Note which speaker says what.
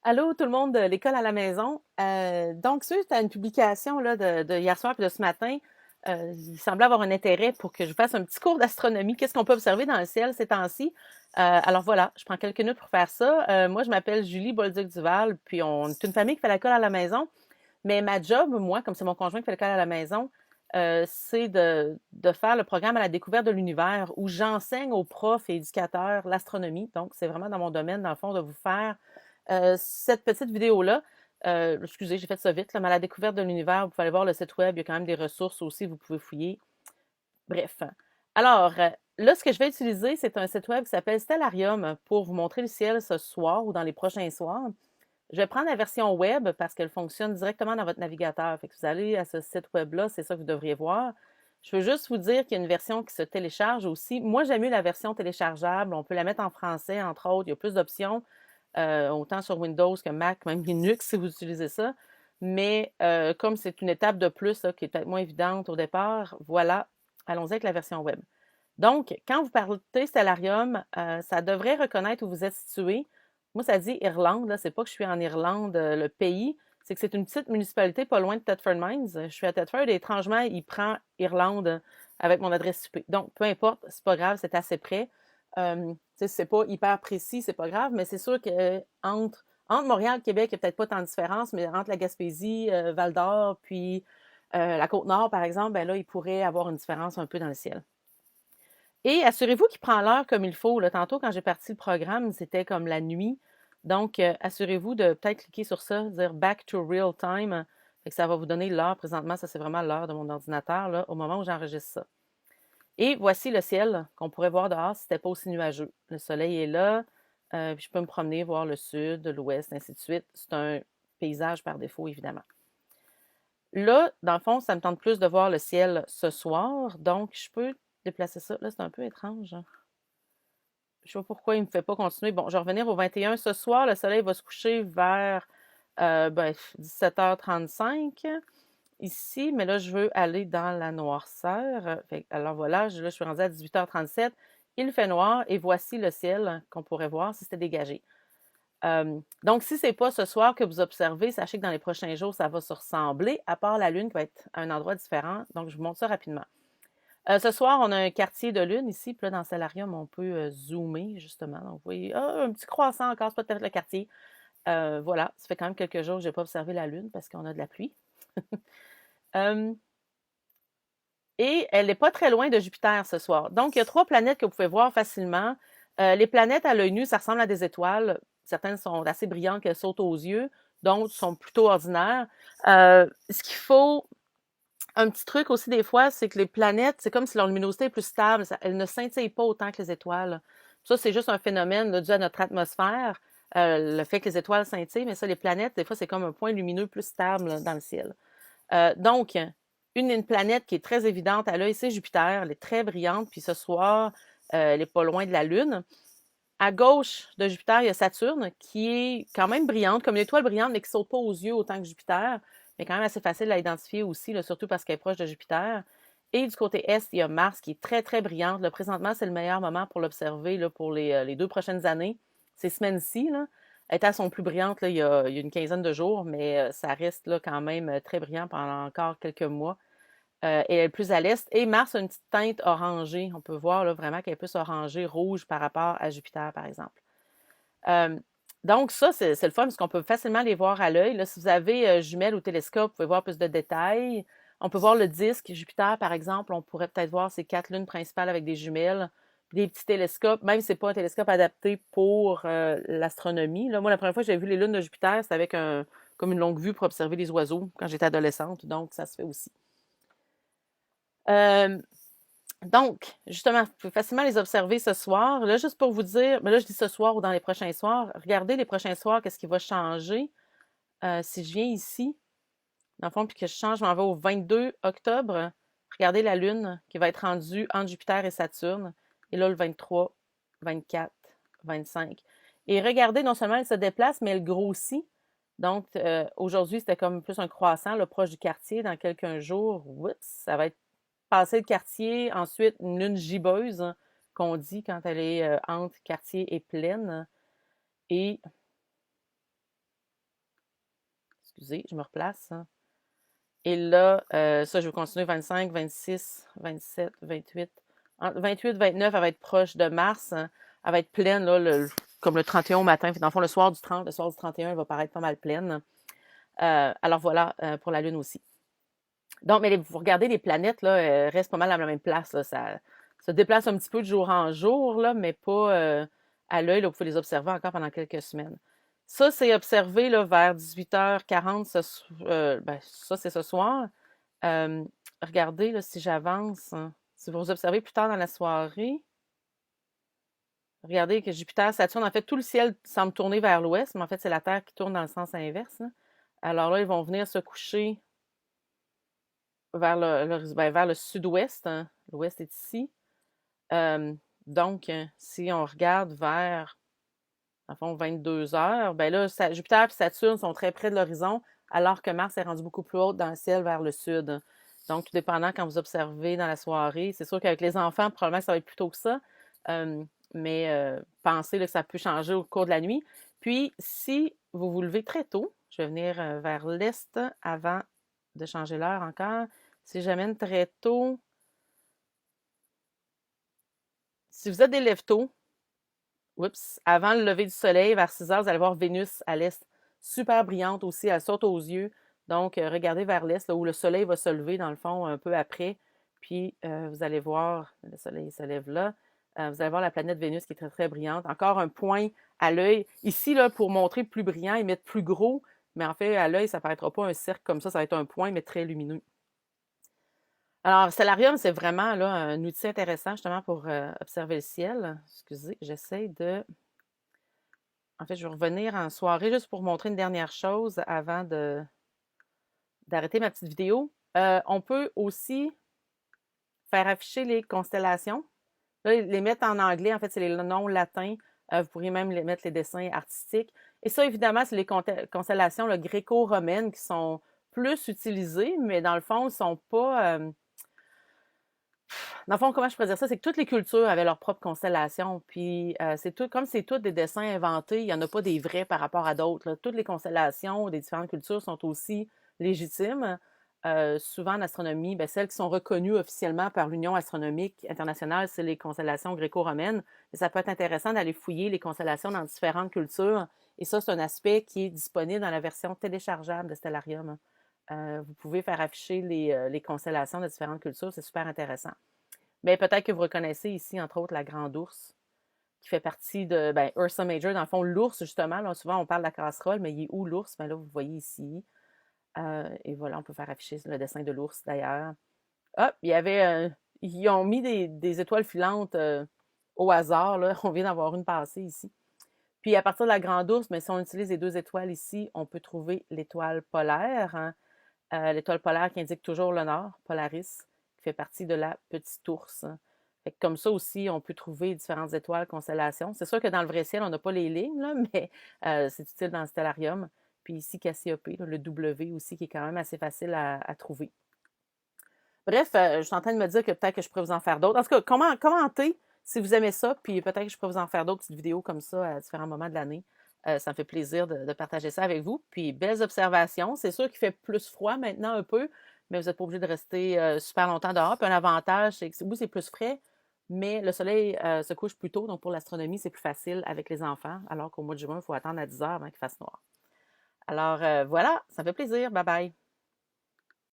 Speaker 1: Allô tout le monde de l'école à la maison. Donc, suite à une publication là, de hier soir et de ce matin, il semblait avoir un intérêt pour que je fasse un petit cours d'astronomie. Qu'est-ce qu'on peut observer dans le ciel ces temps-ci? Alors voilà, je prends quelques minutes pour faire ça. Moi, je m'appelle Julie Bolduc-Duval, puis on est une famille qui fait l'école à la maison. Mais ma job, moi, comme c'est mon conjoint qui fait l'école à la maison, c'est de faire le programme à la découverte de l'univers où j'enseigne aux profs et éducateurs l'astronomie. Donc, c'est vraiment dans mon domaine, dans le fond, de vous faire cette petite vidéo-là. Excusez, j'ai fait ça vite, là, mais à la découverte de l'univers, vous pouvez aller voir le site web, il y a quand même des ressources aussi, vous pouvez fouiller. Bref. Alors, là, ce que je vais utiliser, c'est un site web qui s'appelle Stellarium pour vous montrer le ciel ce soir ou dans les prochains soirs. Je vais prendre la version web parce qu'elle fonctionne directement dans votre navigateur. Fait que vous allez à ce site web-là, c'est ça que vous devriez voir. Je veux juste vous dire qu'il y a une version qui se télécharge aussi. Moi, j'aime mieux la version téléchargeable. On peut la mettre en français, entre autres. Il y a plus d'options, autant sur Windows que Mac, même Linux si vous utilisez ça. Mais comme c'est une étape de plus là, qui est peut-être moins évidente au départ, voilà, allons-y avec la version web. Donc, quand vous partez Stellarium, ça devrait reconnaître où vous êtes situé. Moi, ça dit Irlande, là, c'est pas que je suis en Irlande, le pays, c'est que c'est une petite municipalité pas loin de Thetford Mines. Je suis à Thetford et étrangement, il prend Irlande avec mon adresse IP. Donc, peu importe, c'est pas grave, c'est assez près. C'est pas hyper précis, c'est pas grave, mais c'est sûr que entre Montréal et Québec, il n'y a peut-être pas tant de différence, mais entre la Gaspésie, Val-d'Or, puis la Côte-Nord, par exemple, ben là, il pourrait avoir une différence un peu dans le ciel. Et assurez-vous qu'il prend l'heure comme il faut. Là, tantôt, quand j'ai parti le programme, c'était comme la nuit. Donc, assurez-vous de peut-être cliquer sur ça, dire Back to Real Time. Fait que ça va vous donner l'heure. Présentement, ça, c'est vraiment l'heure de mon ordinateur, là, au moment où j'enregistre ça. Et voici le ciel qu'on pourrait voir dehors si c'était pas aussi nuageux. Le soleil est là. Puis je peux me promener, voir le sud, l'ouest, ainsi de suite. C'est un paysage par défaut, évidemment. Là, dans le fond, ça me tente plus de voir le ciel ce soir. Donc, je peux déplacer ça. Là, c'est un peu étrange. Je sais pas pourquoi il ne me fait pas continuer. Bon, je vais revenir au 21 ce soir. Le soleil va se coucher vers 17h35 ici, mais là, je veux aller dans la noirceur. Alors voilà, là, je suis rendue à 18h37. Il fait noir et voici le ciel qu'on pourrait voir si c'était dégagé. Donc, si ce n'est pas ce soir que vous observez, sachez que dans les prochains jours, ça va se ressembler, à part la Lune qui va être à un endroit différent. Donc, je vous montre ça rapidement. Ce soir, on a un quartier de lune ici. Puis là, dans le salarium, on peut zoomer, justement. Donc, vous voyez, un petit croissant encore, c'est pas peut-être le quartier. Voilà, ça fait quand même quelques jours que je n'ai pas observé la lune parce qu'on a de la pluie. Euh, et elle n'est pas très loin de Jupiter ce soir. Donc, il y a trois planètes que vous pouvez voir facilement. Les planètes à l'œil nu, ça ressemble à des étoiles. Certaines sont assez brillantes qu'elles sautent aux yeux. D'autres sont plutôt ordinaires. Ce qu'il faut un petit truc aussi des fois, c'est que les planètes, c'est comme si leur luminosité est plus stable. Elles ne scintillent pas autant que les étoiles. Ça, c'est juste un phénomène là, dû à notre atmosphère, le fait que les étoiles scintillent, mais ça, les planètes, des fois, c'est comme un point lumineux plus stable là, dans le ciel. Donc, une planète qui est très évidente à l'œil, c'est Jupiter. Elle est très brillante, puis ce soir, elle n'est pas loin de la Lune. À gauche de Jupiter, il y a Saturne, qui est quand même brillante, comme une étoile brillante, mais qui ne saute pas aux yeux autant que Jupiter, mais quand même assez facile à identifier aussi, là, surtout parce qu'elle est proche de Jupiter. Et du côté est, il y a Mars, qui est très, très brillante. Là, présentement, c'est le meilleur moment pour l'observer là, pour les 2 prochaines années. Ces semaines-ci, là, elle était à son plus brillante là, il y a une quinzaine de jours, mais ça reste là, quand même très brillant pendant encore quelques mois. Et elle est plus à l'est. Et Mars a une petite teinte orangée. On peut voir là, vraiment qu'elle est plus orangée, rouge par rapport à Jupiter, par exemple. Euh, donc, ça, c'est le fun parce qu'on peut facilement les voir à l'œil. Là, si vous avez jumelles ou télescope, vous pouvez voir plus de détails. On peut voir le disque Jupiter, par exemple. On pourrait peut-être voir ces 4 lunes principales avec des jumelles, puis des petits télescopes, même si ce n'est pas un télescope adapté pour l'astronomie. Là, moi, la première fois que j'ai vu les lunes de Jupiter, c'était avec comme une longue vue pour observer les oiseaux quand j'étais adolescente. Donc, ça se fait aussi. Euh, donc, justement, vous pouvez facilement les observer ce soir. Là, juste pour vous dire, mais là, je dis ce soir ou dans les prochains soirs. Regardez les prochains soirs, qu'est-ce qui va changer. Si je viens ici, dans le fond, puis que je change, je m'en vais au 22 octobre. Regardez la Lune qui va être rendue entre Jupiter et Saturne. Et là, le 23, 24, 25. Et regardez, non seulement elle se déplace, mais elle grossit. Donc, aujourd'hui, c'était comme plus un croissant, là, proche du quartier. Dans quelques jours, oups, ça va être passer le quartier, ensuite une lune gibbeuse, hein, qu'on dit quand elle est entre quartier et pleine. Et excusez, je me replace. Et là, ça, je vais continuer 25, 26, 27, 28. Entre 28, 29, elle va être proche de Mars. Elle va être pleine, là, comme le 31 au matin. Dans le fond, le soir du 30, le soir du 31, elle va paraître pas mal pleine. Alors voilà, pour la Lune aussi. Donc, mais vous regardez les planètes, là, elles restent pas mal à la même place. Là. Ça se déplace un petit peu de jour en jour, là, mais pas à l'œil. Là, vous pouvez les observer encore pendant quelques semaines. Ça, c'est observé là, vers 18h40. Ben, ça, c'est ce soir. Euh, Regardez là, si j'avance. Si vous observez plus tard dans la soirée, regardez que Jupiter, Saturne, en fait, tout le ciel semble tourner vers l'ouest, mais en fait, c'est la Terre qui tourne dans le sens inverse. Là. Alors là, ils vont venir se coucher vers vers le sud-ouest. Hein. L'ouest est ici. Euh, donc, si on regarde vers, en fond, 22 heures, ben là, Jupiter et Saturne sont très près de l'horizon, alors que Mars est rendu beaucoup plus haut dans le ciel vers le sud. Donc, tout dépendant quand vous observez dans la soirée, c'est sûr qu'avec les enfants, probablement que ça va être plus tôt que ça, mais pensez là, que ça peut changer au cours de la nuit. Puis, si vous vous levez très tôt, je vais venir vers l'est avant de changer l'heure encore. Si j'amène très tôt, si vous êtes des lève-tôt, oups, avant le lever du soleil, vers 6 heures, vous allez voir Vénus à l'est, super brillante aussi, elle saute aux yeux. Donc, regardez vers l'est, là, où le soleil va se lever, dans le fond, un peu après. Puis, vous allez voir, le soleil se lève là. Vous allez voir la planète Vénus qui est très, très brillante. Encore un point à l'œil. Ici, là, pour montrer plus brillant, ils mettent plus gros. Mais en fait, à l'œil, ça ne paraîtra pas un cercle comme ça va être un point, mais très lumineux. Alors, Stellarium, c'est vraiment là, un outil intéressant justement pour observer le ciel. Excusez, j'essaie de... En fait, je vais revenir en soirée juste pour montrer une dernière chose avant d'arrêter ma petite vidéo. On peut aussi faire afficher les constellations. Là, les mettre en anglais, en fait, c'est les noms latins. Vous pourriez même les mettre les dessins artistiques. Et ça, évidemment, c'est les constellations gréco-romaines qui sont plus utilisées, mais dans le fond, ils ne sont pas... Dans le fond, comment je pourrais dire ça? C'est que toutes les cultures avaient leur propre constellation. Puis, c'est tout, comme c'est tous des dessins inventés, il n'y en a pas des vrais par rapport à d'autres. Là. Toutes les constellations des différentes cultures sont aussi légitimes. Souvent en astronomie, ben, celles qui sont reconnues officiellement par l'Union astronomique internationale, c'est les constellations gréco-romaines. Mais ça peut être intéressant d'aller fouiller les constellations dans différentes cultures. Et ça, c'est un aspect qui est disponible dans la version téléchargeable de Stellarium. Vous pouvez faire afficher les constellations de différentes cultures, c'est super intéressant. Mais peut-être que vous reconnaissez ici, entre autres, la grande ours, qui fait partie de Ursa Major. Dans le fond, l'ours, justement, là, souvent on parle de la casserole, mais il est où l'ours? Ben là, vous le voyez ici. Et voilà, on peut faire afficher le dessin de l'ours, d'ailleurs. Hop, ils ont mis des étoiles filantes au hasard. Là. On vient d'avoir une passée ici. Puis à partir de la grande ours, mais si on utilise les deux étoiles ici, on peut trouver l'étoile polaire. Hein. L'étoile polaire qui indique toujours le nord, Polaris, qui fait partie de la petite ours. Fait que comme ça aussi, on peut trouver différentes étoiles, constellations. C'est sûr que dans le vrai ciel, on n'a pas les lignes, là, mais c'est utile dans le stellarium. Puis ici, Cassiopée, le W aussi, qui est quand même assez facile à trouver. Bref, je suis en train de me dire que peut-être que je pourrais vous en faire d'autres. En tout cas, commentez si vous aimez ça, puis peut-être que je pourrais vous en faire d'autres petites vidéos comme ça à différents moments de l'année. Ça me fait plaisir de partager ça avec vous. Puis, belles observations. C'est sûr qu'il fait plus froid maintenant un peu, mais vous n'êtes pas obligé de rester super longtemps dehors. Puis un avantage, c'est que oui, c'est plus frais, mais le soleil se couche plus tôt. Donc, pour l'astronomie, c'est plus facile avec les enfants, alors qu'au mois de juin, il faut attendre à 10 heures avant qu'il fasse noir. Alors, voilà, ça me fait plaisir. Bye bye.